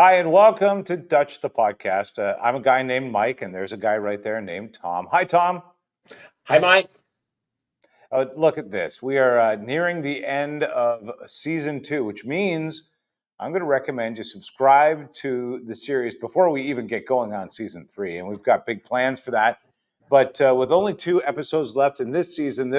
Hi, and welcome to Dutch the Podcast. I'm a guy named Mike, and there's a guy right there named Tom. Hi, Tom. Hi, Mike. Look at this. We are nearing the end of season 2, which means I'm going to recommend you subscribe to the series before we even get going on season 3. And we've got big plans for that. But with only 2 episodes left in this season,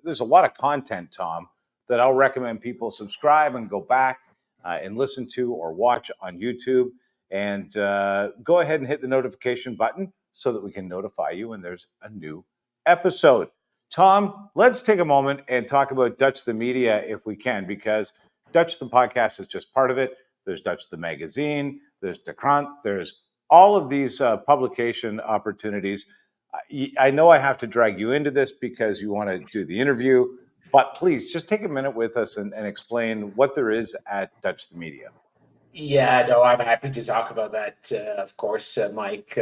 there's a lot of content, Tom, that I'll recommend people subscribe and go back and listen to or watch on YouTube. And go ahead and hit the notification button so that we can notify you when there's a new episode. Tom, let's take a moment and talk about Dutch the Media if we can, because Dutch the Podcast is just part of it. There's Dutch the Magazine, there's Immigrant, there's all of these publication opportunities. I know I have to drag you into this because you want to do the interview, but please just take a minute with us and explain what there is at Dutch the Media. Yeah, no, I'm happy to talk about that, of course, Mike.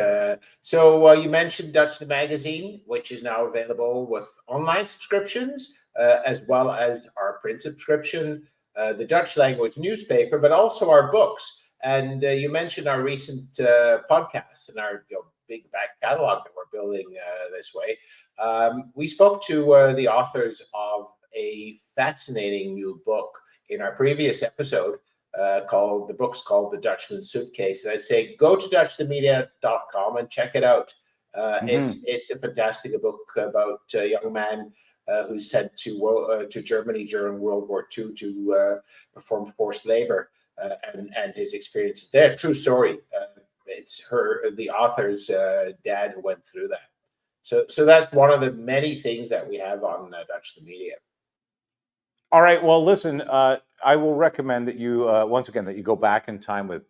So you mentioned Dutch the Magazine, which is now available with online subscriptions, as well as our print subscription, the Dutch language newspaper, but also our books. And you mentioned our recent podcasts and our big back catalog that we're building this way. We spoke to the authors of a fascinating new book in our previous episode. The book's called The Dutchman's Suitcase. And I say, go to dutchthemedia.com and check it out. It's a fantastic book about a young man who's sent to Germany during World War II to perform forced labor and his experiences there. True story. It's the author's dad who went through that. So that's one of the many things that we have on Dutch the Media. All right. Well, listen, I will recommend that you, once again, that you go back in time with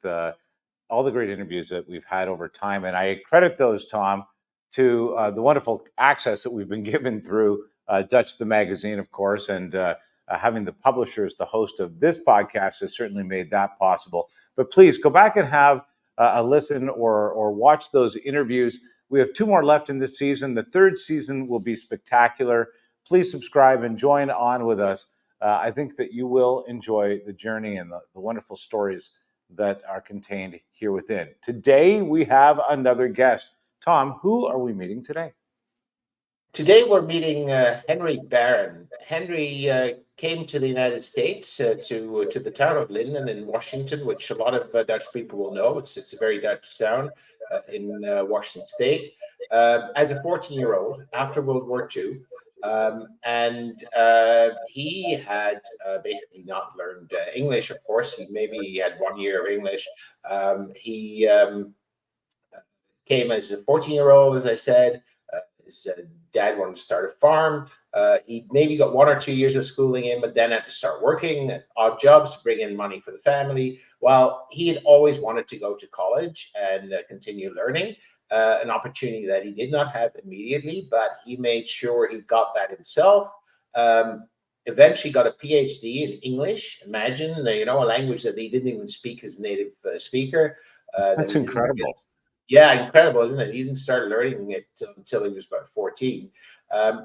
all the great interviews that we've had over time. And I credit those, Tom, to the wonderful access that we've been given through Dutch the Magazine, of course, and having the publishers, the host of this podcast, has certainly made that possible. But please go back and have a listen or watch those interviews. We have 2 more left in this season. The 3rd season will be spectacular. Please subscribe and join on with us. I think that you will enjoy the journey and the wonderful stories that are contained here within. Today, we have another guest. Tom, who are we meeting today? Today, we're meeting Henry Barron. Henry came to the United States to the town of Linden in Washington, which a lot of Dutch people will know. It's a very Dutch town in Washington State. As a 14-year-old, after World War II, he had basically not learned English. Of course, he had 1 year of English. He came as a 14-year-old, as I said. His dad wanted to start a farm. He maybe got 1 or 2 years of schooling in, but then had to start working at odd jobs to bring in money for the family. While he had always wanted to go to college and continue learning. An opportunity that he did not have immediately, but he made sure he got that himself. Eventually got a PhD in English. Imagine, a language that he didn't even speak as a native speaker. That's incredible. Yeah, incredible, isn't it? He didn't start learning it until he was about 14.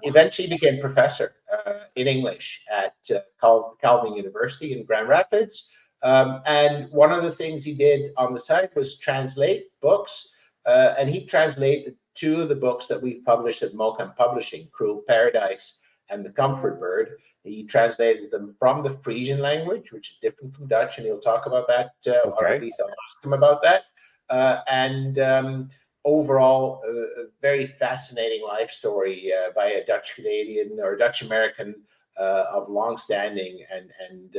Eventually became professor in English at Calvin University in Grand Rapids. And one of the things he did on the side was translate books. And he translated 2 of the books that we've published at Mocam Publishing, Cruel Paradise and The Comfort Bird. He translated them from the Frisian language, which is different from Dutch, and he'll talk about that, or at least I'll ask him about that. Overall, a very fascinating life story by a Dutch-Canadian or Dutch-American of long-standing and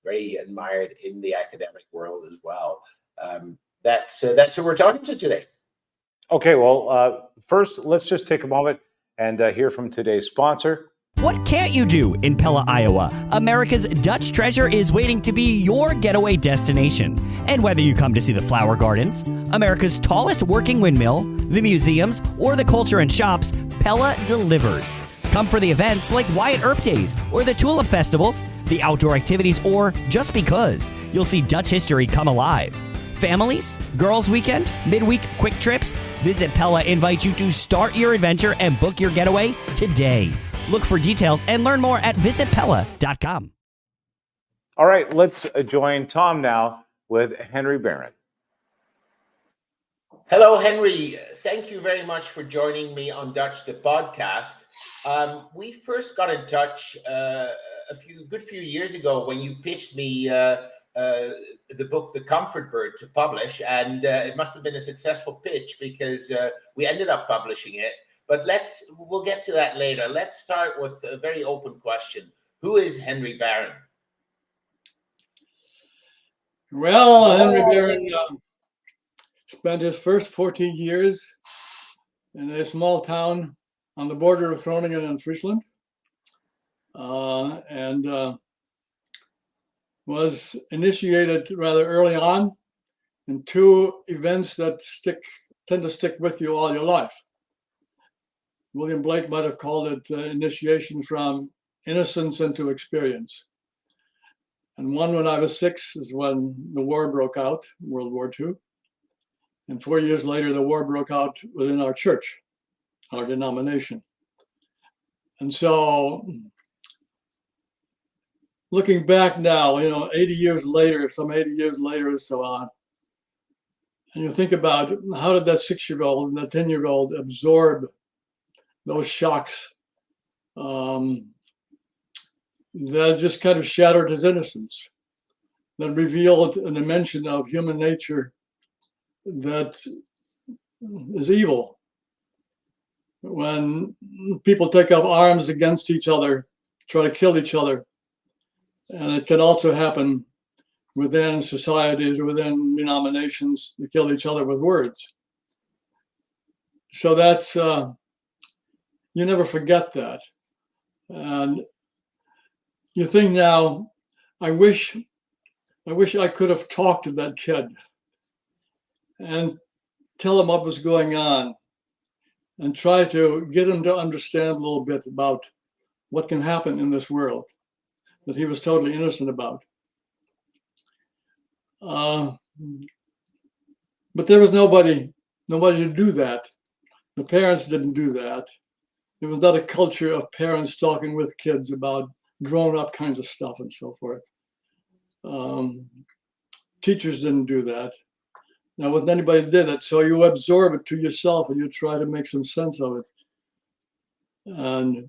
very admired in the academic world as well. That's who we're talking to today. Okay, well, first, let's just take a moment and hear from today's sponsor. What can't you do in Pella, Iowa? America's Dutch treasure is waiting to be your getaway destination. And whether you come to see the flower gardens, America's tallest working windmill, the museums, or the culture and shops, Pella delivers. Come for the events like Wyatt Earp Days or the Tulip Festivals, the outdoor activities, or just because. You'll see Dutch history come alive. Families, girls' weekend, midweek quick trips, Visit Pella invites you to start your adventure and book your getaway today. Look for details and learn more at visitpella.com. All right, let's join Tom now with Henry Barron. Hello, Henry. Thank you very much for joining me on Dutch the podcast. We first got in touch a few years ago when you pitched me the book The Comfort Bird to publish, and it must have been a successful pitch because we ended up publishing it. But we'll get to that later. Let's start with a very open question. Who is Henry Barron? Well, Henry Barron spent his first 14 years in a small town on the border of Groningen and Friesland, and was initiated rather early on in two events that tend to stick with you all your life. William Blake might have called it initiation from innocence into experience. And one when I was 6 is when the war broke out, World War II. And 4 years later, the war broke out within our church, our denomination. And so looking back now, 80 years later, some 80 years later and so on, and you think about how did that 6-year-old and that 10-year-old absorb those shocks that just kind of shattered his innocence, that revealed a dimension of human nature that is evil. When people take up arms against each other, try to kill each other, and it can also happen within societies, within denominations, to kill each other with words. So that's, you never forget that. And you think now, I wish I could have talked to that kid and tell him what was going on and try to get him to understand a little bit about what can happen in this world that he was totally innocent about. But there was nobody to do that. The parents didn't do that. There was not a culture of parents talking with kids about grown-up kinds of stuff and so forth. Teachers didn't do that. There wasn't anybody that did it, so you absorb it to yourself and you try to make some sense of it. And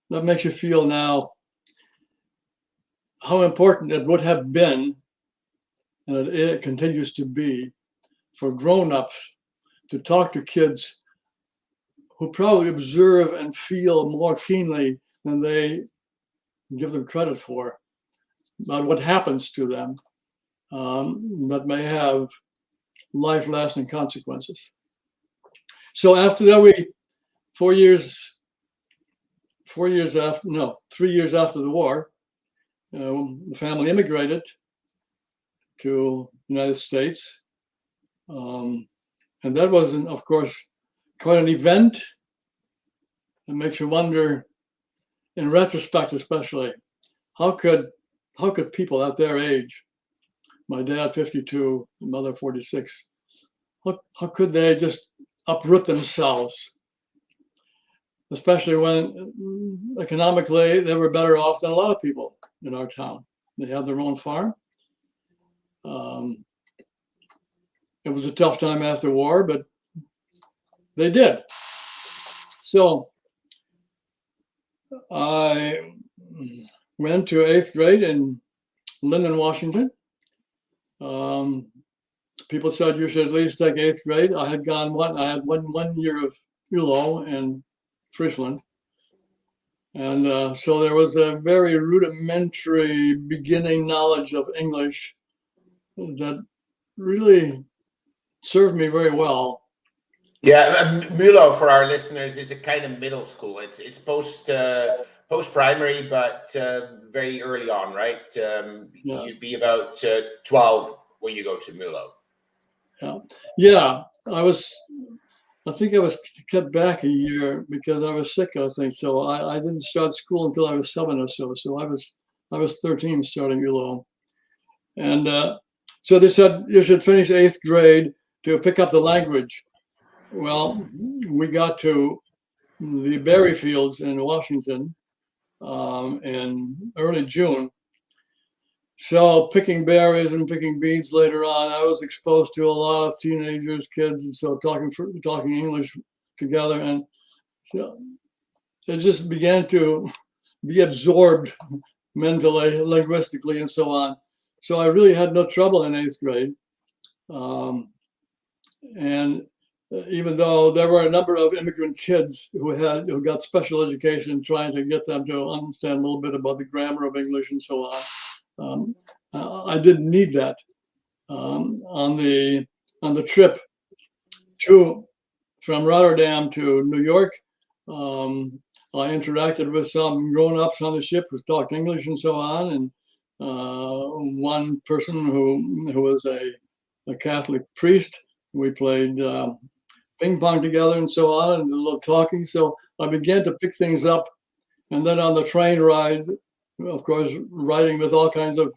that makes you feel now how important it would have been, and it continues to be, for grown-ups to talk to kids who probably observe and feel more keenly than they give them credit for about what happens to them that may have life-lasting consequences. So after that, 3 years after the war, the family immigrated to the United States. And that was, of course, quite an event. It makes you wonder, in retrospect especially, how could people at their age, my dad 52, mother 46, how could they just uproot themselves? Especially when economically they were better off than a lot of people in our town. They had their own farm. It was a tough time after war, but they did. So I went to 8th grade in Linden, Washington. People said you should at least take 8th grade. I had one year of ULO in Friesland. And so there was a very rudimentary beginning knowledge of English that really served me very well. Yeah, MULO for our listeners is a kind of middle school. It's post primary, but very early on, right? You'd be about 12 when you go to MULO. Yeah. I think I was kept back a year because I was sick, I think. So I didn't start school until I was 7 or so. So I was 13 starting ULO. And so they said you should finish 8th grade to pick up the language. Well, we got to the berry fields in Washington in early June. So picking berries and picking beans later on, I was exposed to a lot of teenagers, kids, and so talking English together, and so it just began to be absorbed mentally, linguistically, and so on. So I really had no trouble in 8th grade. And even though there were a number of immigrant kids who got special education, trying to get them to understand a little bit about the grammar of English and so on, I didn't need that. On the trip from Rotterdam to New York, I interacted with some grown-ups on the ship who talked English and so on, and one person who was a Catholic priest. We played ping pong together and so on, and a little talking. So I began to pick things up, and then on the train ride, of course, riding with all kinds of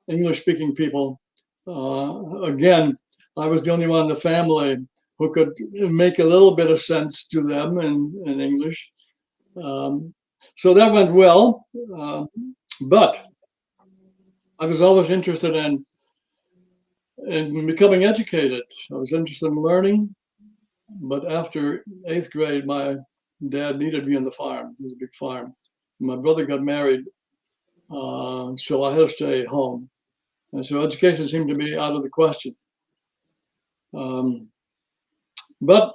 English-speaking people. Again, I was the only one in the family who could make a little bit of sense to them in English. So that went well, but I was always interested in becoming educated. I was interested in learning, but after 8th grade, my dad needed me on the farm. It was a big farm. My brother got married, so I had to stay at home. And so education seemed to be out of the question. But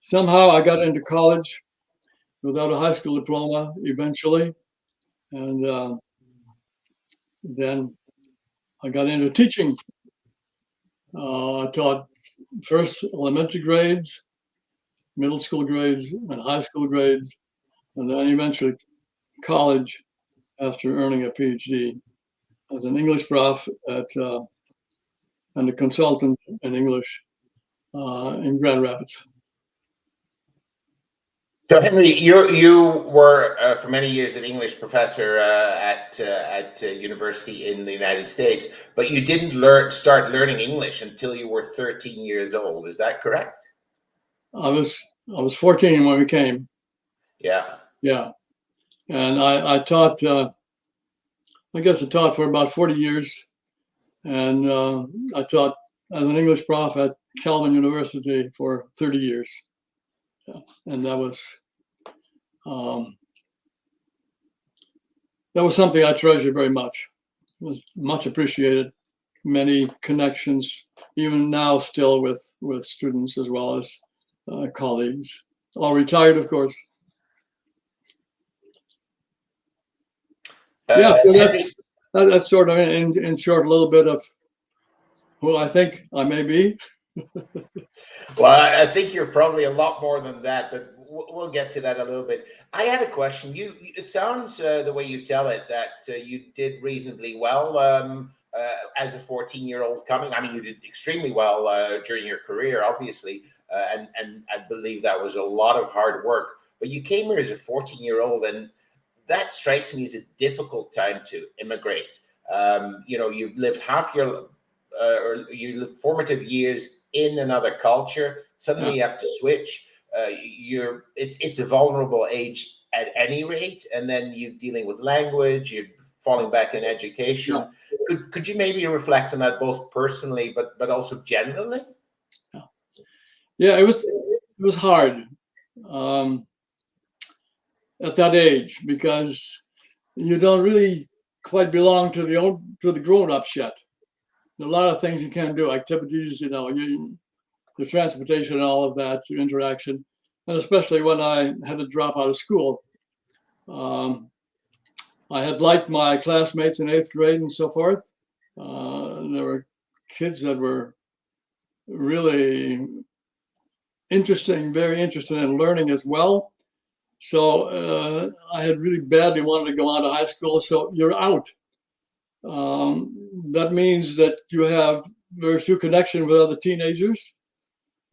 somehow I got into college without a high school diploma eventually. And then I got into teaching. I taught first elementary grades, middle school grades, and high school grades, and then eventually college after earning a PhD as an English prof and a consultant in English in Grand Rapids. So Henry, you were for many years an English professor at university in the United States, but you didn't start learning English until you were 13 years old. Is that correct? I was 14 when we came. Yeah. Yeah, and I taught. I guess I taught for about 40 years, and I taught as an English prof at Calvin University for 30 years. And that was something I treasure very much. It was much appreciated. Many connections, even now, still with students as well as colleagues, all retired, of course. Yeah, so that's sort of in short a little bit of who I think I may be. Well, I think you're probably a lot more than that, but we'll get to that a little bit. I had a question. It sounds the way you tell it that you did reasonably well as a 14-year-old coming. I mean, you did extremely well during your career, obviously, and I believe that was a lot of hard work. But you came here as a 14-year-old, and that strikes me as a difficult time to immigrate. You've lived half your you live formative years in another culture. Suddenly you have to switch. It's a vulnerable age at any rate, and then you're dealing with language. You're falling back in education. Yeah. Could you maybe reflect on that both personally, but also generally? Yeah, it was hard at that age because you don't really quite belong to the grown-ups yet. There are a lot of things you can't do, activities, the transportation and all of that, interaction, and especially when I had to drop out of school. I had liked my classmates in 8th grade and so forth. There were kids that were really interesting, very interested in learning as well. So I had really badly wanted to go on to high school, so you're out. That means that you have very few connection with other teenagers.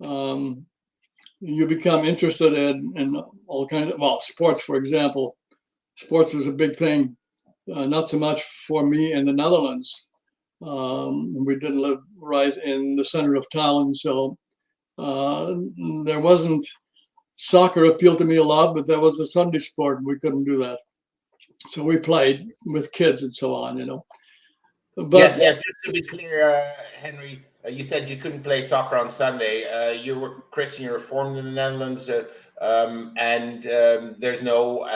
You become interested in all kinds of, sports, for example. Sports was a big thing, not so much for me in the Netherlands. We didn't live right in the center of town, so there wasn't. Soccer appealed to me a lot, but that was a Sunday sport, and we couldn't do that. So we played with kids and so on, But Yes. Just to be clear, Henry, you said you couldn't play soccer on Sunday. You were Christian. You were formed in the Netherlands, and there's no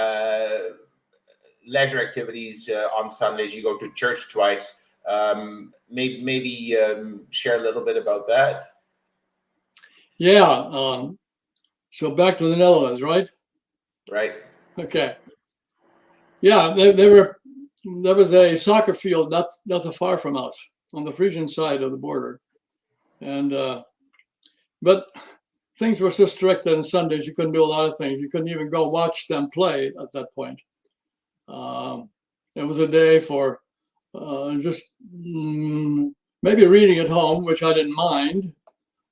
leisure activities on Sundays. You go to church twice. Maybe share a little bit about that. yeah, so back to the Netherlands, right? Right. Okay. Yeah, there was a soccer field not so far from us on the Frisian side of the border, and but things were so strict that on Sundays you couldn't do a lot of things. You couldn't even go watch them play at that point. It was a day for just maybe reading at home, which I didn't mind,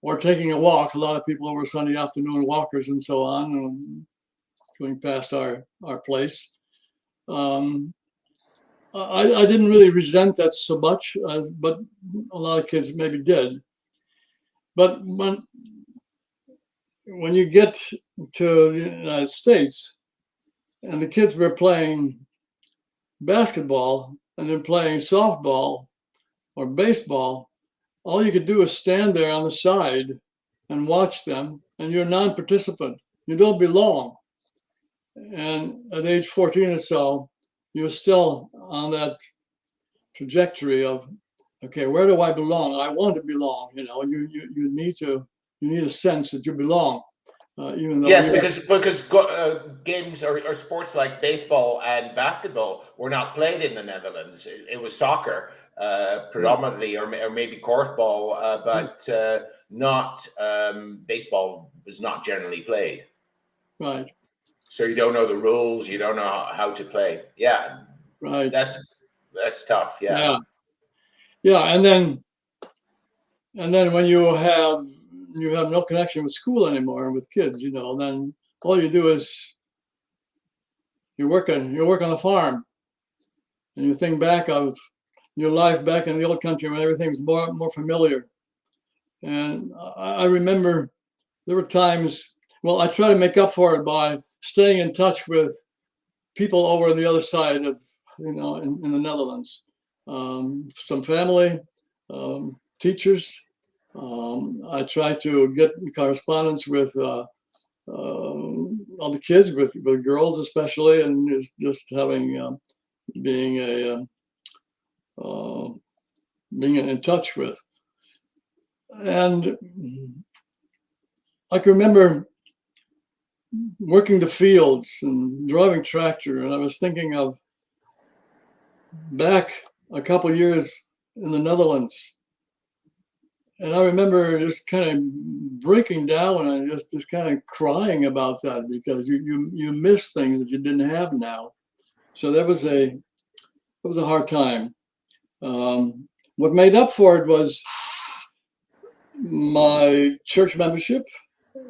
or taking a walk. A lot of people over Sunday afternoon walkers and so on, going past our place. I didn't really resent that so much, but a lot of kids maybe did. But when you get to the United States and the kids were playing basketball and then playing softball or baseball, all you could do is stand there on the side and watch them, and you're a non-participant. You don't belong. And at age 14 or so, you're still on that trajectory of, okay, where do I belong? I want to belong. You need a sense that you belong, even though Yes, because games or sports like baseball and basketball were not played in the Netherlands. It was soccer predominantly, or maybe korfball, but not baseball was not generally played. right. So you don't know the rules. You don't know how to play. Yeah, Right. that's tough. Yeah. Yeah. And then when you have no connection with school anymore and with kids, then all you do is you work on the farm, and you think back of your life back in the old country when everything was more familiar. And I remember there were times. Well, I try to make up for it by staying in touch with people over on the other side of, in the Netherlands. Some family, teachers. I try to get in correspondence with all the kids, with girls especially, and just having being in touch with. And I can remember working the fields and driving tractor, and I was thinking of back a couple years in the Netherlands, and I remember just kind of breaking down and just kind of crying about that, because you miss things that you didn't have now. So that was a hard time. What made up for it was my church membership.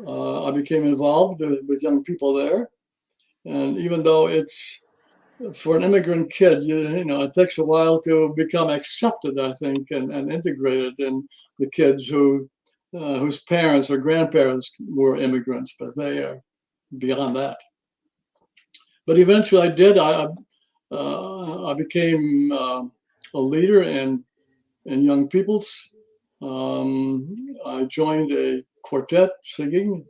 I became involved with young people there, and even though it's for an immigrant kid, it takes a while to become accepted, I think, and integrated in the kids whose parents or grandparents were immigrants, but they are beyond that. But eventually, I did. I became a leader in young people's. I joined a quartet singing,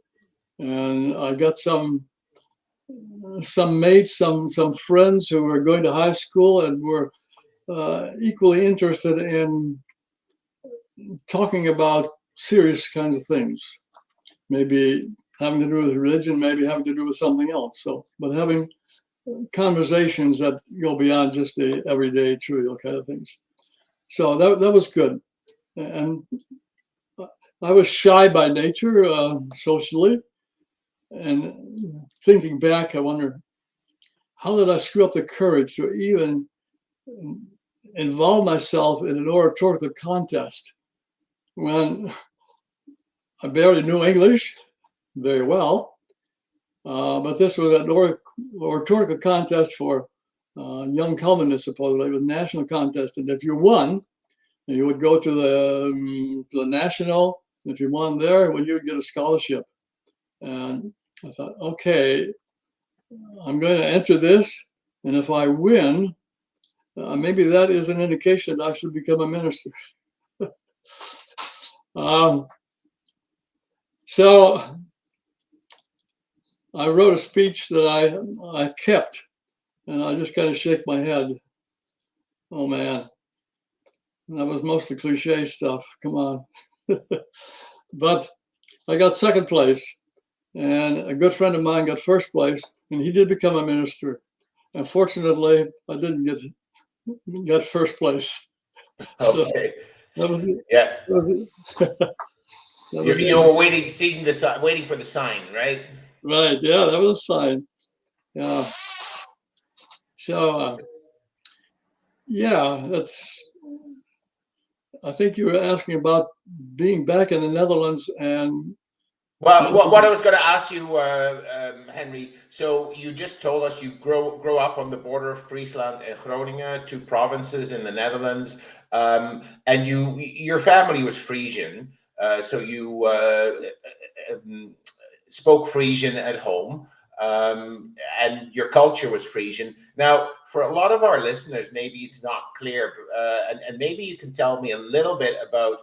and I got some mates, some friends who were going to high school and were equally interested in talking about serious kinds of things, maybe having to do with religion, maybe having to do with something else. So, but having conversations that go beyond just the everyday trivial kind of things. So that was good. And I was shy by nature, socially. And thinking back, I wonder, how did I screw up the courage to even involve myself in an oratorical contest when I barely knew English very well? But this was an oratorical contest for young Calvinists, supposedly. It was a national contest. And if you won, you would go to the national. If you won there, well, you'd get a scholarship. And I thought, okay, I'm going to enter this, and if I win, maybe that is an indication I should become a minister. So I wrote a speech that I kept, and I just kind of shake my head. Oh man, that was mostly cliche stuff. Come on. But I got second place, and a good friend of mine got first place, and he did become a minister. Unfortunately, I didn't get first place. Okay. So that was, Yeah. that was, that was You were waiting, seeing the sign, waiting for the sign, right? right. Yeah, that was a sign. Yeah. So yeah, that's. I think you were asking about being back in the Netherlands and. Well, what I was going to ask you, Henry. So you just told us you grow up on the border of Friesland and Groningen, two provinces in the Netherlands, and your family was Frisian, so you spoke Frisian at home, and your culture was Frisian. Now, for a lot of our listeners, maybe it's not clear, and maybe you can tell me a little bit about,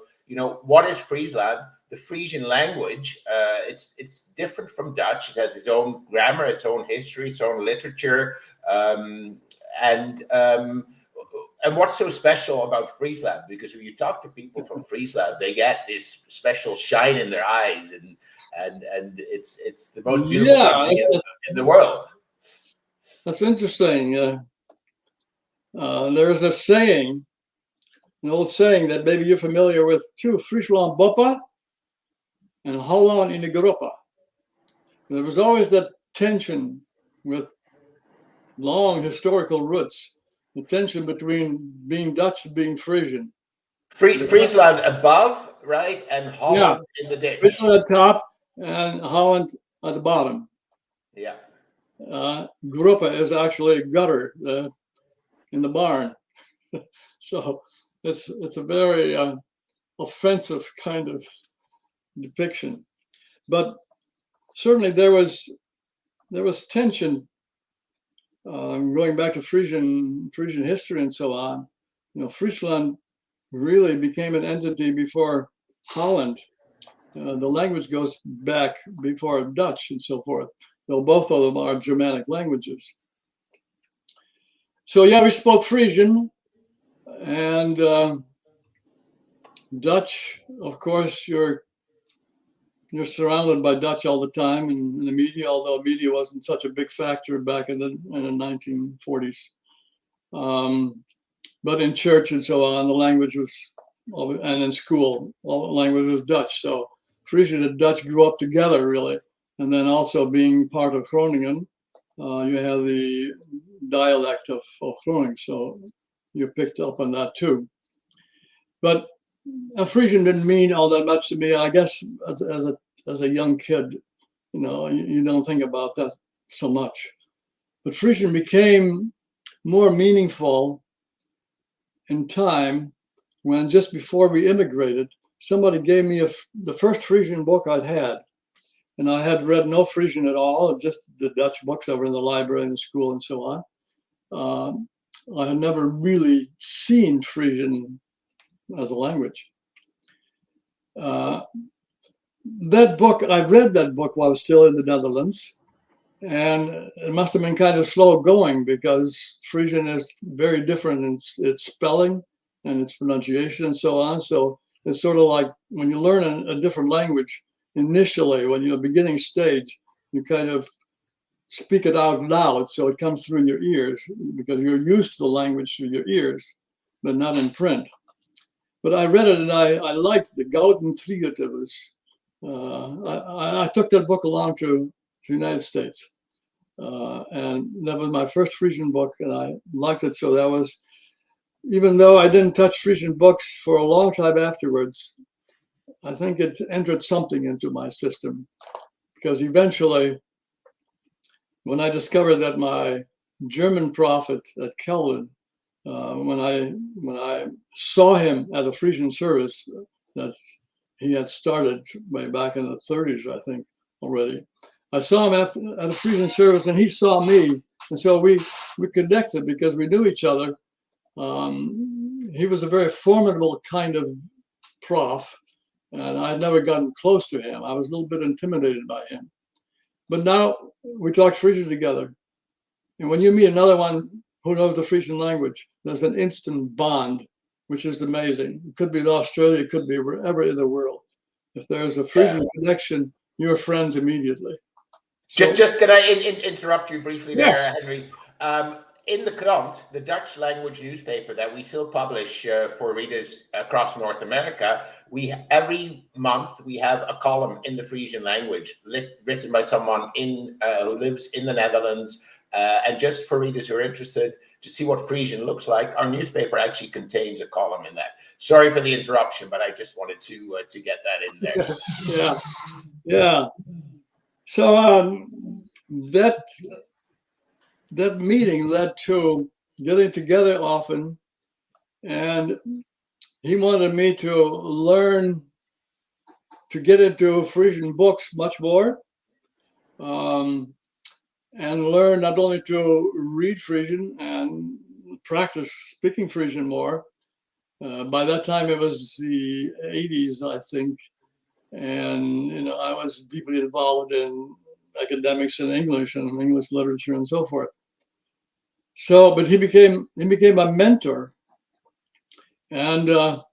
what is Friesland? The Frisian language, it's different from Dutch. It has its own grammar, its own history, its own literature, and what's so special about Friesland? Because when you talk to people from Friesland, they get this special shine in their eyes, and it's the most beautiful country in the world. That's interesting. There's a saying, an old saying that maybe you're familiar with too: Friesland Boppa and Holland in the Europa. There was always that tension with long historical roots, the tension between being Dutch and being Frisian. Friesland above, right, and Holland in the ditch. Friesland at the top and Holland at the bottom. Yeah. Europa is actually a gutter in the barn. So it's a very offensive kind of depiction. But certainly there was tension going back to Frisian history and so on. Friesland really became an entity before Holland. The language goes back before Dutch and so forth, though both of them are Germanic languages. So yeah, we spoke Frisian and Dutch. Of course, you're surrounded by Dutch all the time in the media, although media wasn't such a big factor back in the 1940s. But in church and so on, the language was, and in school, all the language was Dutch. So Frisian and Dutch grew up together, really. And then also being part of Groningen, you have the dialect of Groningen, so you picked up on that too. But Frisian didn't mean all that much to me. I guess as a young kid, you don't think about that so much. But Frisian became more meaningful in time when, just before we immigrated, somebody gave me the first Frisian book I'd had. And I had read no Frisian at all, just the Dutch books that were in the library and the school and so on. I had never really seen Frisian as a language. That book, I read that book while I was still in the Netherlands, and it must have been kind of slow going because Frisian is very different in its spelling and its pronunciation and so on. So it's sort of like when you learn a different language, initially, when you're beginning stage, you kind of speak it out loud so it comes through your ears because you're used to the language through your ears, but not in print. But I read it and I liked the Gouden Triotivus. I took that book along to the United States. And that was my first Frisian book, and I liked it. So that was, even though I didn't touch Frisian books for a long time afterwards, I think it entered something into my system. Because eventually, when I discovered that my German Prof at Kelvin, when I saw him at a Frisian service that he had started way back in the 30s, I think, already. I saw him at a Frisian service and he saw me. And so we connected because we knew each other. He was a very formidable kind of prof, and I'd never gotten close to him. I was a little bit intimidated by him. But now we talk Frisian together. And when you meet another one who knows the Frisian language, there's an instant bond, which is amazing. It could be in Australia, it could be wherever in the world. If there's a Frisian connection, you're friends immediately. So, just can I interrupt you briefly there, yes. Henry? In the Krant, the Dutch language newspaper that we still publish for readers across North America, every month we have a column in the Frisian language written by someone who lives in the Netherlands. And just for readers who are interested to see what Frisian looks like, our newspaper actually contains a column in that. Sorry for the interruption, but I just wanted to get that in there. Yeah. So that meeting led to getting together often, and he wanted me to learn to get into Frisian books much more, and learn not only to read Frisian and practice speaking Frisian more. By that time, it was the 80s, I think, and I was deeply involved in academics and English literature and so forth. So, but he became a mentor, and not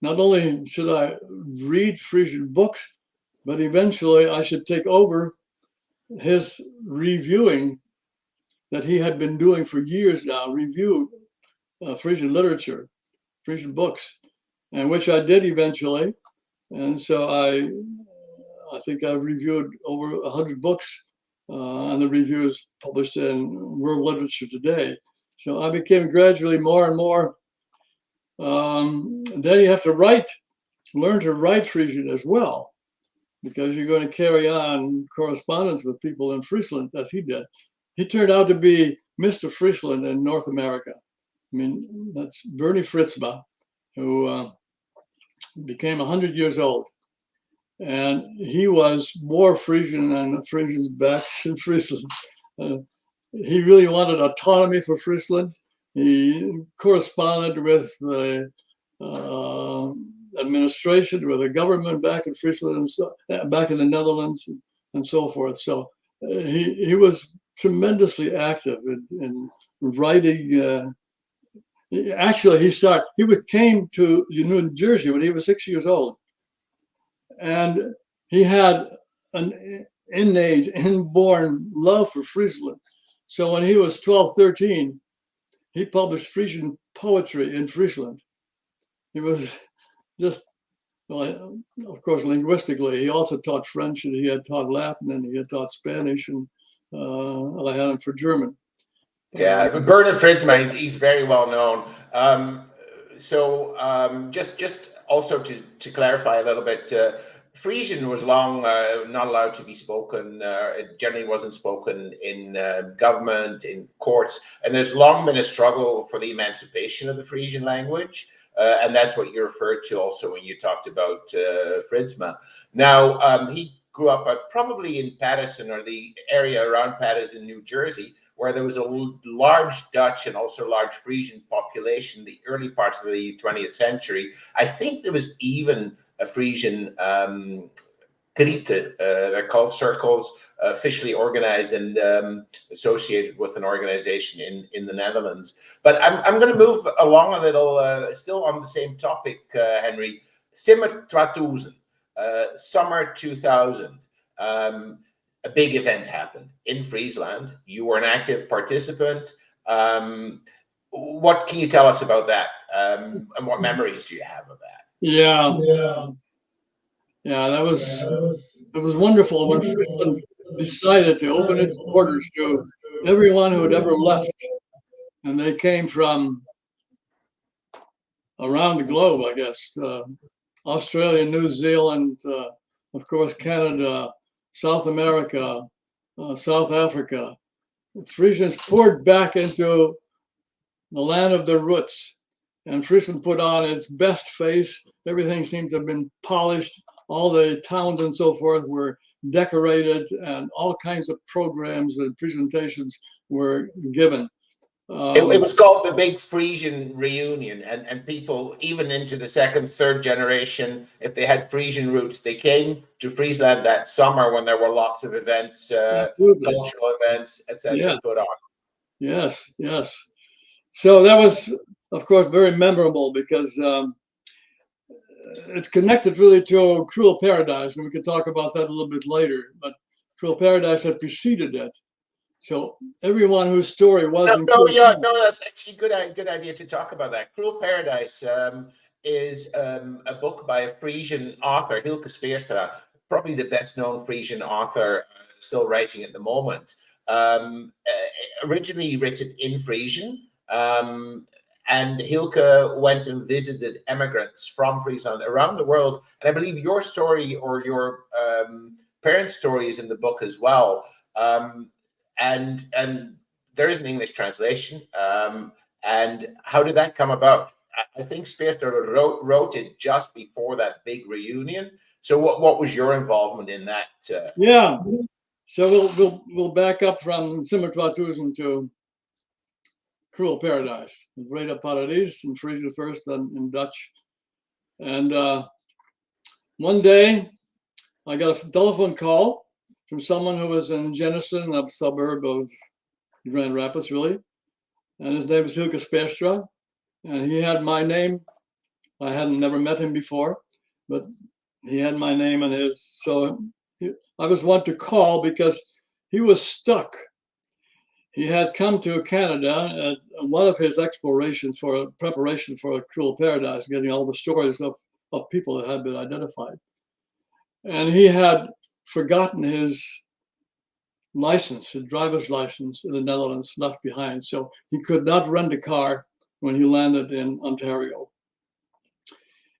only should I read Frisian books, but eventually I should take over his reviewing that he had been doing for years now, review Frisian literature, Frisian books, and which I did eventually. And so I think I've reviewed over 100 books, and the reviews published in World Literature Today. So I became gradually more and more. Then you have to learn to write Frisian as well, because you're going to carry on correspondence with people in Friesland, as he did. He turned out to be Mr. Friesland in North America. I mean, that's Bernie Fritzma, who became 100 years old. And he was more Frisian than Frisians back in Friesland. He really wanted autonomy for Friesland. He corresponded with the administration, with the government back in Friesland, and so, back in the Netherlands, and so forth. So he was tremendously active in writing. Actually, he came to New Jersey when he was 6 years old. And he had an innate, inborn love for Friesland. So when he was 12, 13, he published Frisian poetry in Friesland. He was just, well, of course, linguistically, he also taught French, and he had taught Latin, and he had taught Spanish, and I had him for German. Yeah, but Bernard Fritzma, he's very well known. Just also to clarify a little bit, Frisian was long not allowed to be spoken. It generally wasn't spoken in government, in courts, and there's long been a struggle for the emancipation of the Frisian language. And that's what you referred to also when you talked about Fritzma. Now, he grew up probably in Paterson, or the area around Paterson, New Jersey, where there was a large Dutch and also large Frisian population in the early parts of the 20th century. I think there was even a Frisian Griete, they're called circles, officially organized and associated with an organization in the Netherlands. But I'm going to move along a little, still on the same topic, Henry. Simmer 2000, summer 2000. A big event happened in Friesland. You were an active participant. What can you tell us about that? And what memories do you have of that? Yeah, that was wonderful when Friesland decided to open its borders to everyone who had ever left, and they came from around the globe, I guess. Australia, New Zealand, of course, Canada, South America, South Africa. Frisians poured back into the land of their roots, and Friesland put on its best face. Everything seemed to have been polished. All the towns and so forth were decorated, and all kinds of programs and presentations were given. It was called the Big Frisian Reunion, and people, even into the second, third generation, if they had Frisian roots, they came to Friesland that summer when there were lots of events, cultural events, etc. Yeah. put on. Yes, yes. So that was, of course, very memorable because it's connected really to Cruel Paradise, and we can talk about that a little bit later. But Cruel Paradise had preceded it. So everyone whose story wasn't that's actually a good idea to talk about that. Cruel Paradise is a book by a Frisian author, Hilke Speerstra, probably the best known Frisian author still writing at the moment. Originally written in Frisian, and Hilke went and visited immigrants from Friesland around the world. And I believe your story or your parents' story is in the book as well. And there is an English translation. And how did that come about? I think Speerstra wrote it just before that big reunion. So what was your involvement in that? Yeah. So we'll back up from Simmer 2000 to Cruel Paradise. Vrede Paradis in Frisian first, then in Dutch. And one day I got a telephone call from someone who was in Jenison, a suburb of Grand Rapids, really. And his name is Hilke Speerstra. And he had my name. I hadn't never met him before, but he had my name and his. So I was one to call because he was stuck. He had come to Canada at one of his explorations for preparation for a Cruel Paradise, getting all the stories of people that had been identified. And he had forgotten his license, his driver's license in the Netherlands, left behind. So he could not rent a car when he landed in Ontario.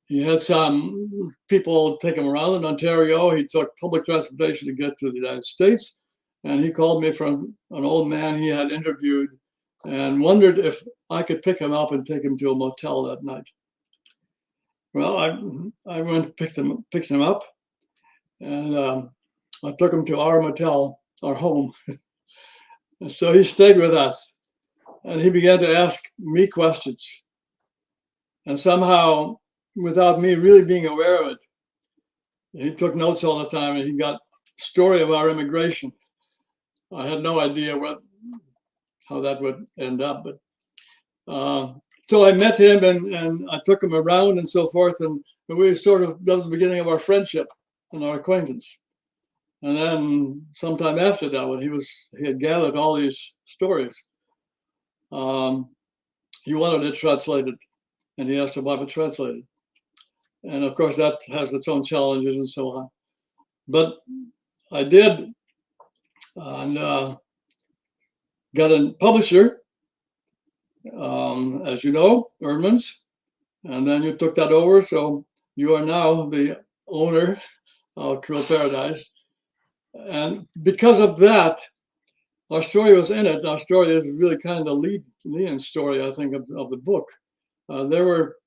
He had some people take him around in Ontario. He took public transportation to get to the United States. And he called me from an old man he had interviewed and wondered if I could pick him up and take him to a motel that night. Well, I went and picked him up, and I took him to our motel, our home. And so he stayed with us, and he began to ask me questions. And somehow, without me really being aware of it, he took notes all the time, and he got story of our immigration. I had no idea how that would end up, but so I met him and I took him around and so forth, and we that was the beginning of our friendship and our acquaintance. And then sometime after that, when he had gathered all these stories, he wanted it translated, and he asked if I would translate it. And of course, that has its own challenges and so on. But I did. And got a publisher, as you know, Erdmans, and then you took that over. So you are now the owner of Cruel Paradise. And because of that, our story was in it. Our story is really kind of the lead story, I think, of the book. There were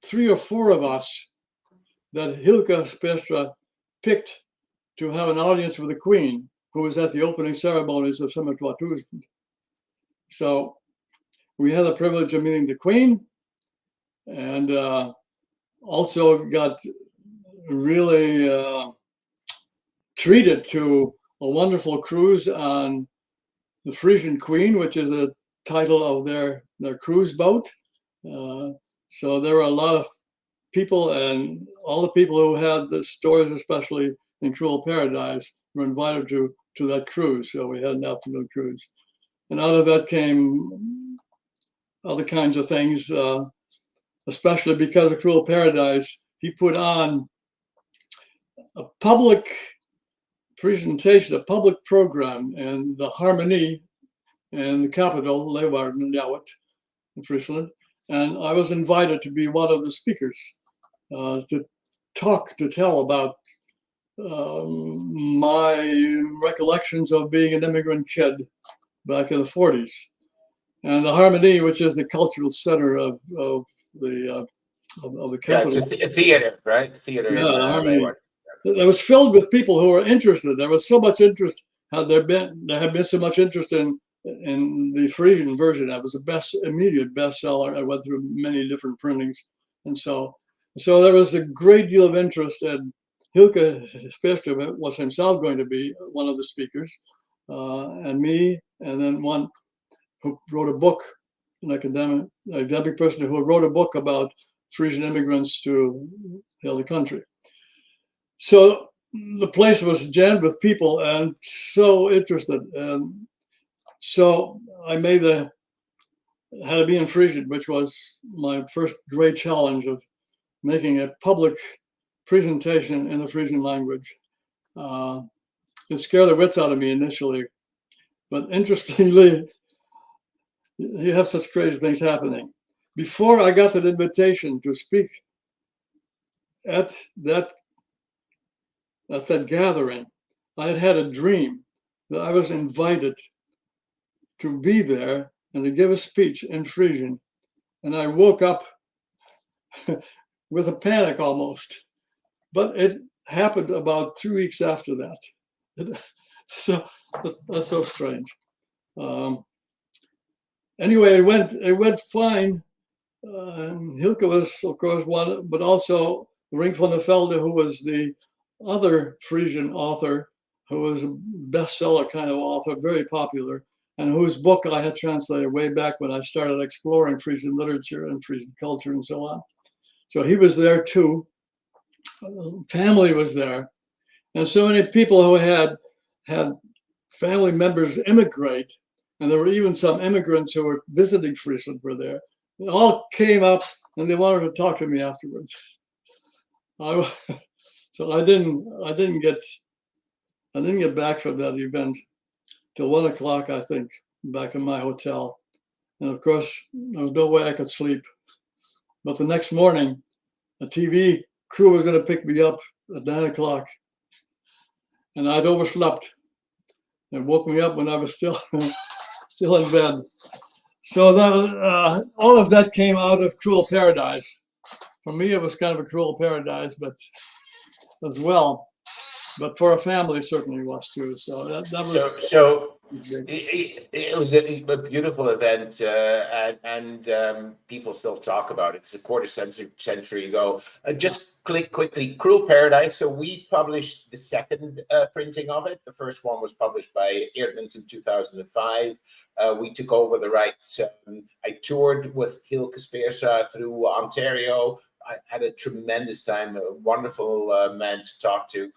3 or 4 of us that Hilke Speerstra picked to have an audience with the Queen, who was at the opening ceremonies of Simmer 2000. So we had the privilege of meeting the Queen, and also got really treated to a wonderful cruise on the Frisian Queen, which is a title of their cruise boat. So there were a lot of people, and all the people who had the stories, especially in Cruel Paradise, were invited to that cruise. So we had an afternoon cruise. And out of that came other kinds of things, especially because of Cruel Paradise. He put on a public presentation, a public program in the Harmonie in the capital, Leeuwarden, in Friesland. And I was invited to be one of the speakers to tell about my recollections of being an immigrant kid back in the 40s. And the Harmonie, which is the cultural center of the capital. Yeah, it's a theater, right? Theater. Yeah, the Harmonie. It was filled with people who were interested. There was so much interest. There had been so much interest in in the Frisian version. That was a immediate bestseller. I went through many different printings, and so there was a great deal of interest. And Hilke Speerster was himself going to be one of the speakers, and me, and then one who wrote a book, an academic person who wrote a book about Frisian immigrants to the other country. So the place was jammed with people and so interested. And so I had to be in Frisian, which was my first great challenge of making a public presentation in the Frisian language. It scared the wits out of me initially, but interestingly, you have such crazy things happening. Before I got that invitation to speak at that gathering, I had a dream that I was invited to be there and to give a speech in Frisian. And I woke up with a panic almost. But it happened about 2 weeks after that. So that's so strange. Anyway, it went fine. Hilke was, of course, one, but also Ring van der Velde, who was the other Frisian author, who was a bestseller kind of author, very popular, and whose book I had translated way back when I started exploring Frisian literature and Frisian culture and so on. So he was there too. Family was there, and so many people who had family members immigrate, and there were even some immigrants who were visiting Friesland were there. They all came up and they wanted to talk to me afterwards. So I didn't get back from that event till 1 o'clock, I think, back in my hotel. And of course, there was no way I could sleep. But the next morning, a TV crew was going to pick me up at 9 o'clock. And I'd overslept. It woke me up when I was still in bed. So that was, all of that came out of Cruel Paradise. For me, it was kind of a cruel paradise, but as well. But for a family, certainly was too. So that was. It was a beautiful event, and people still talk about it. It's a quarter century ago. Just quickly, Cruel Paradise. So we published the second printing of it. The first one was published by Eerdmans in 2005. We took over the rights. I toured with Hilke Speerster through Ontario. I had a tremendous time, a wonderful man to talk to.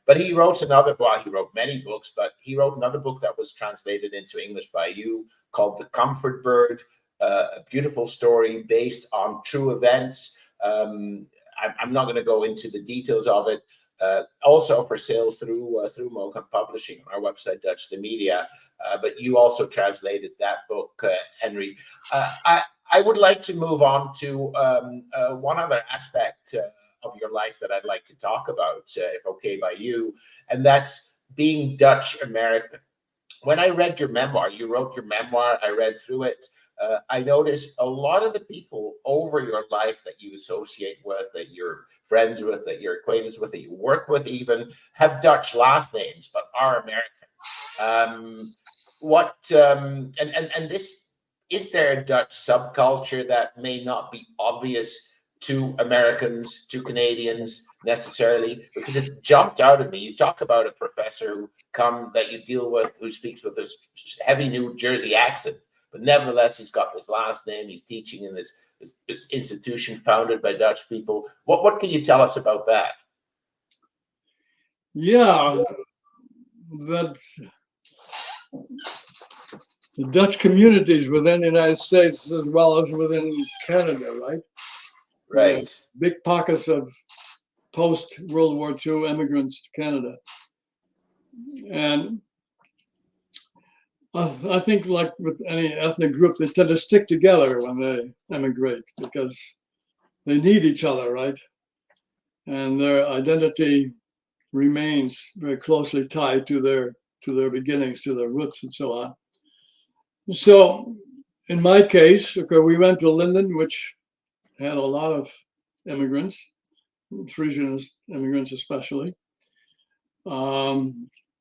But he wrote he wrote many books, but he wrote another book that was translated into English by you called The Comfort Bird, a beautiful story based on true events. I'm not going to go into the details of it. Also for sale through Mocha Publishing on our website, Dutch the Media. But you also translated that book, Henry. I would like to move on to one other aspect of your life that I'd like to talk about, if okay by you, and that's being Dutch American. When I read your memoir, you wrote your memoir, I read through it. I noticed a lot of the people over your life that you associate with, that you're friends with, that you're acquainted with, that you work with even, have Dutch last names, but are American. And this, is there a Dutch subculture that may not be obvious to Americans, to Canadians necessarily? Because it jumped out at me. You talk about a professor that you deal with who speaks with this heavy New Jersey accent, but nevertheless, he's got his last name. He's teaching in this institution founded by Dutch people. What can you tell us about that? Yeah, that the Dutch communities within the United States as well as within Canada, right? Right. Big pockets of post-World War II immigrants to Canada. And I think, like with any ethnic group, they tend to stick together when they emigrate because they need each other, right? And their identity remains very closely tied to their beginnings, to their roots, and so on. So, in my case, okay, we went to Linden, which had a lot of immigrants, Frisian immigrants especially.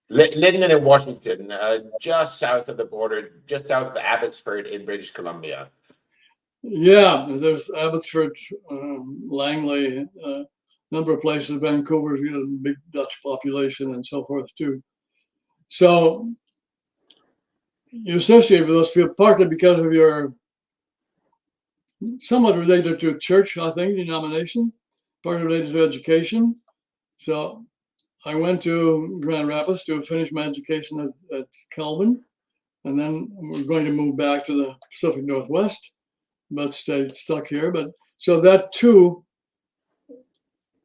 Linden in Washington, just south of the border, just south of Abbotsford in British Columbia. Yeah, there's Abbotsford, Langley, number of places. Vancouver's got a big Dutch population and so forth too. So you associate with those people partly because of your somewhat related to church, I think, denomination, partly related to education. So I went to Grand Rapids to finish my education at Calvin, and then we're going to move back to the Pacific Northwest, but stayed stuck here. But so that too,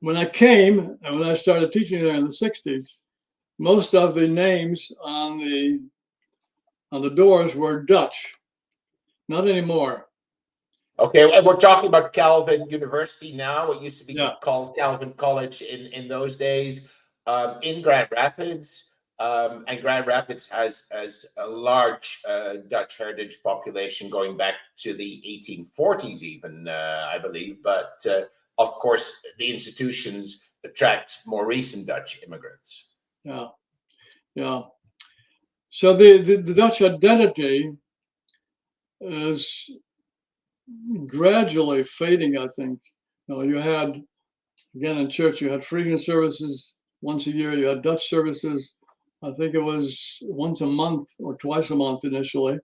when I came and when I started teaching there in the 60s, most of the names on the doors were Dutch. Not anymore. Okay, and we're talking about Calvin University now. It used to be Yeah. called Calvin College in those days, in Grand Rapids. And Grand Rapids has a large Dutch heritage population going back to the 1840s, even, I believe. But of course, the institutions attract more recent Dutch immigrants. Yeah, yeah. So the Dutch identity is gradually fading, I think. You had, again, in church, you had Frisian services once a year, you had Dutch services. I think it was once a month or twice a month initially.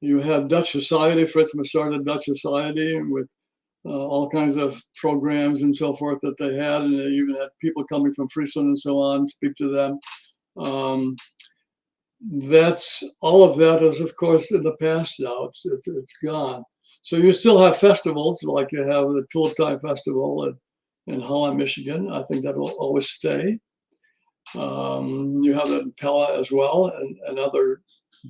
You had Dutch Society. Friesland started Dutch Society with all kinds of programs and so forth that they had, and they even had people coming from Friesland and so on to speak to them. That's all of that is, of course, in the past now. It's gone. So you still have festivals like you have the Tulip Time Festival in Holland, Michigan. I think that will always stay. You have that in Pella as well, and other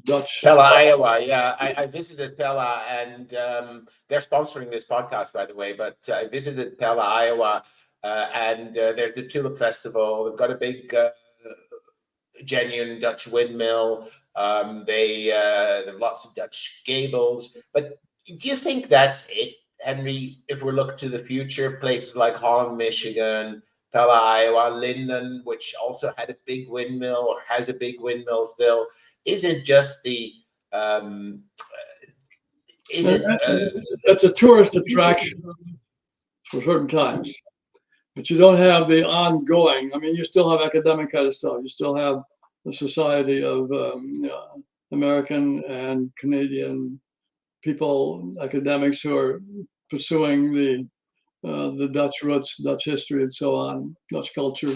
Dutch. Pella, Iowa. Yeah, I visited Pella, and they're sponsoring this podcast, by the way. But I visited Pella, Iowa, and there's the Tulip Festival. They've got a big, genuine Dutch windmill. They have lots of Dutch gables. But do you think that's it, Henry? If we look to the future, places like Holland, Michigan, Pella, Iowa, Linden, which also had a big windmill or has a big windmill still. Is it just the it's a tourist attraction for certain times, but you don't have the ongoing. I mean, you still have academic kind of stuff. You still have the Society of American and Canadian people, academics who are pursuing the Dutch roots, Dutch history, and so on, Dutch culture.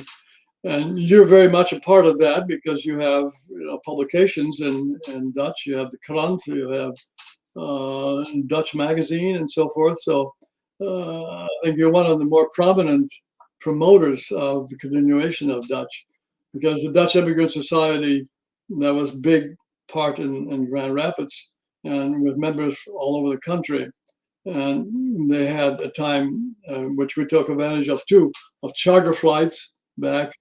And you're very much a part of that because you have publications in Dutch. You have the Krant, you have Dutch magazine, and so forth. So I think you're one of the more prominent promoters of the continuation of Dutch, because the Dutch Immigrant Society, that was big part in Grand Rapids and with members all over the country. And they had a time, which we took advantage of too, of charter flights back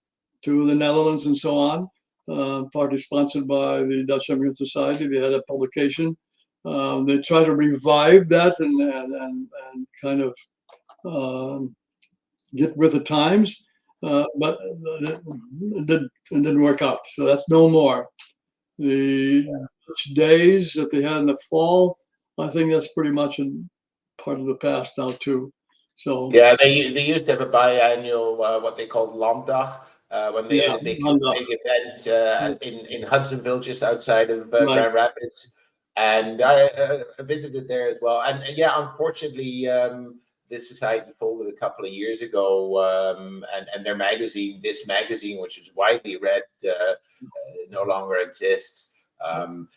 to the Netherlands and so on, partly sponsored by the Dutch Immigrant Society. They had a publication. They tried to revive that and kind of get with the times, but it didn't work out. So that's no more. The days that they had in the fall, I think that's pretty much part of the past now too. So yeah, they used to have a biannual what they called Landdag. When they had a big event in Hudsonville, just outside of Grand Rapids, and I visited there as well. And yeah, unfortunately, this society folded a couple of years ago, and their magazine, this magazine, which is widely read, no longer exists.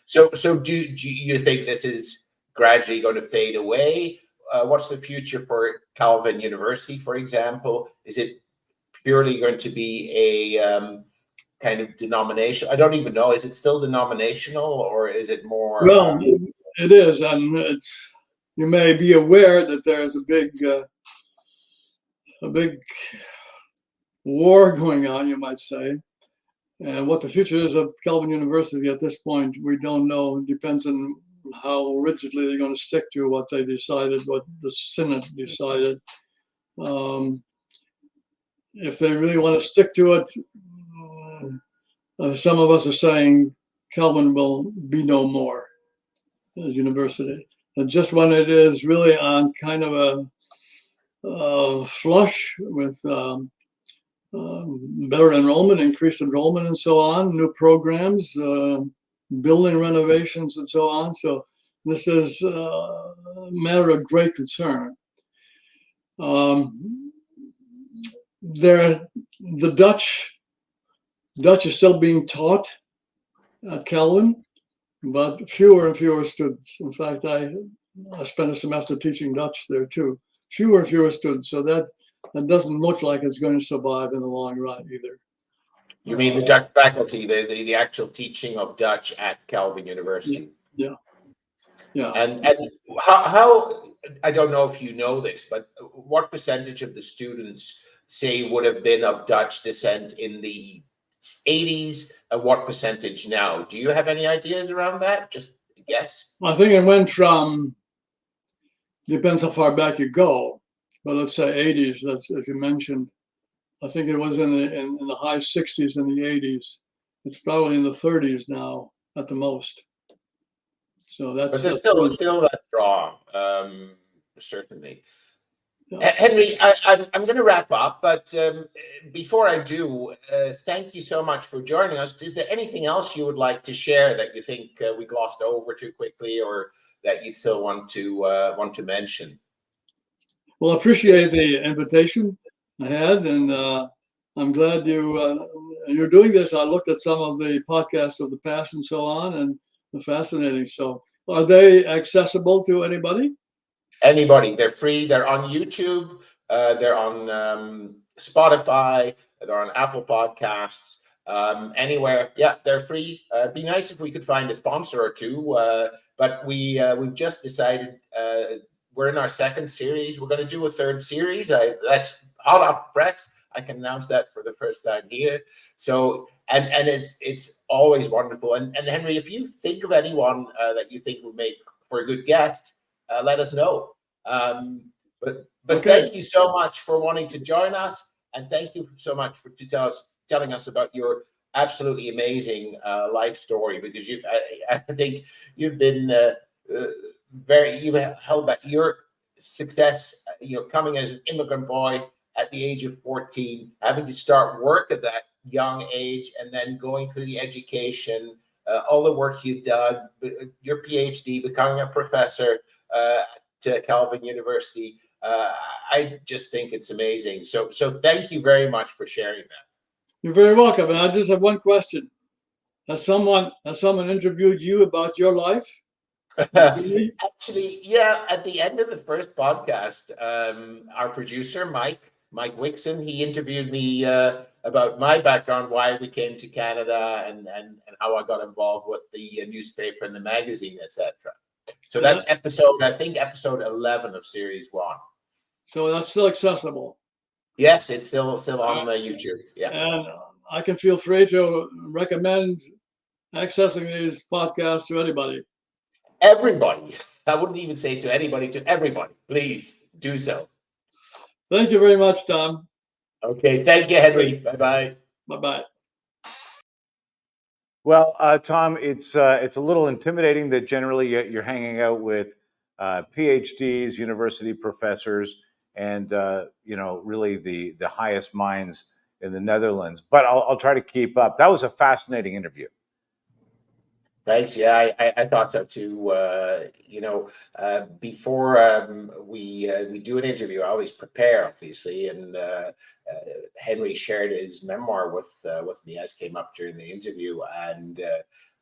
So do you think this is gradually going to fade away? What's the future for Calvin University, for example? Is it purely going to be a kind of denomination? I don't even know. Is it still denominational, or is it more? Well, it is, and it's. You may be aware that there's a big war going on, you might say. And what the future is of Calvin University at this point, we don't know. It depends on how rigidly they're going to stick to what they decided, what the Synod decided. If they really want to stick to it, some of us are saying Calvin will be no more as university. And just when it is really on kind of a flush with better enrollment, increased enrollment, and so on, new programs, building renovations, and so on. So this is a matter of great concern. The Dutch is still being taught at Calvin, but fewer and fewer students. In fact, I spent a semester teaching Dutch there too. Fewer and fewer students. So that doesn't look like it's going to survive in the long run either. You mean the Dutch faculty, the actual teaching of Dutch at Calvin University? Yeah. And how I don't know if you know this, but what percentage of the students say would have been of Dutch descent in the 80s, and what percentage now? Do you have any ideas around that? Just a guess. I think it went from, depends how far back you go, but let's say 80s. That's, if you mentioned, I think it was in the high 60s in the 80s. It's probably in the 30s now at the most. So that's. But there's still that draw, certainly. Yeah. Henry, I'm going to wrap up, but before I do, thank you so much for joining us. Is there anything else you would like to share that you think we glossed over too quickly, or that you'd still want to mention? Well, I appreciate the invitation I had, and I'm glad you're doing this. I looked at some of the podcasts of the past and so on, and they're fascinating. So, are they accessible to anybody? Anybody. They're free. They're on YouTube. They're on Spotify. They're on Apple Podcasts. Anywhere. Yeah, they're free. It'd be nice if we could find a sponsor or two. But we've just decided we're in our second series. We're going to do a third series. That's hot off the press. I can announce that for the first time here. So and it's always wonderful. And Henry, if you think of anyone that you think would make for a good guest, let us know. But okay. Thank you so much for wanting to join us, and thank you so much for telling us about your absolutely amazing life story, because I think you've been you've held back your success, coming as an immigrant boy at the age of 14, having to start work at that young age, and then going through the education, all the work you've done, your PhD, becoming a professor to Calvin University. I just think it's amazing. So thank you very much for sharing that. You're very welcome. And I just have one question. Has someone interviewed you about your life? Actually, yeah, at the end of the first podcast, our producer, Mike Wixon, he interviewed me about my background, why we came to Canada, and how I got involved with the newspaper and the magazine, etc. So that's episode 11 of series 1. So that's still accessible. Yes, it's still on YouTube. Yeah, and I can feel free to recommend accessing these podcasts to anybody. Everybody. I wouldn't even say to anybody, to everybody. Please do so. Thank you very much, Tom. Okay, thank you, Henry. Bye-bye. Bye-bye. Well, Tom, it's a little intimidating that generally you're hanging out with PhDs, university professors, and really the highest minds in the Netherlands. But I'll try to keep up. That was a fascinating interview. Thanks. Yeah, I thought so too. Before we do an interview, I always prepare, obviously. And Henry shared his memoir with me, as came up during the interview. And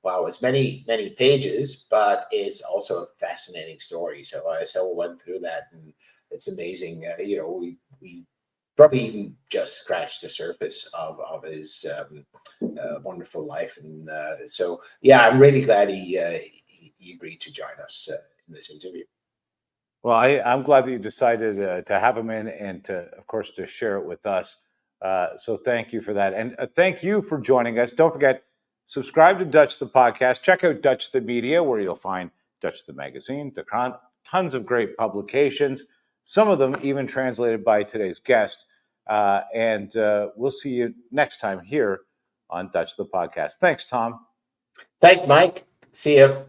wow, it's many pages, but it's also a fascinating story. So I went through that, and it's amazing. We probably even just scratched the surface of his wonderful life, and so yeah, I'm really glad he agreed to join us in this interview. Well, I'm glad that you decided to have him in, and of course, to share it with us. So thank you for that, and thank you for joining us. Don't forget, subscribe to Dutch the Podcast. Check out Dutch the Media, where you'll find Dutch the Magazine, tons of great publications, some of them even translated by today's guest. And we'll see you next time here on Dutch the Podcast. Thanks, Tom. Thanks, Mike. See you.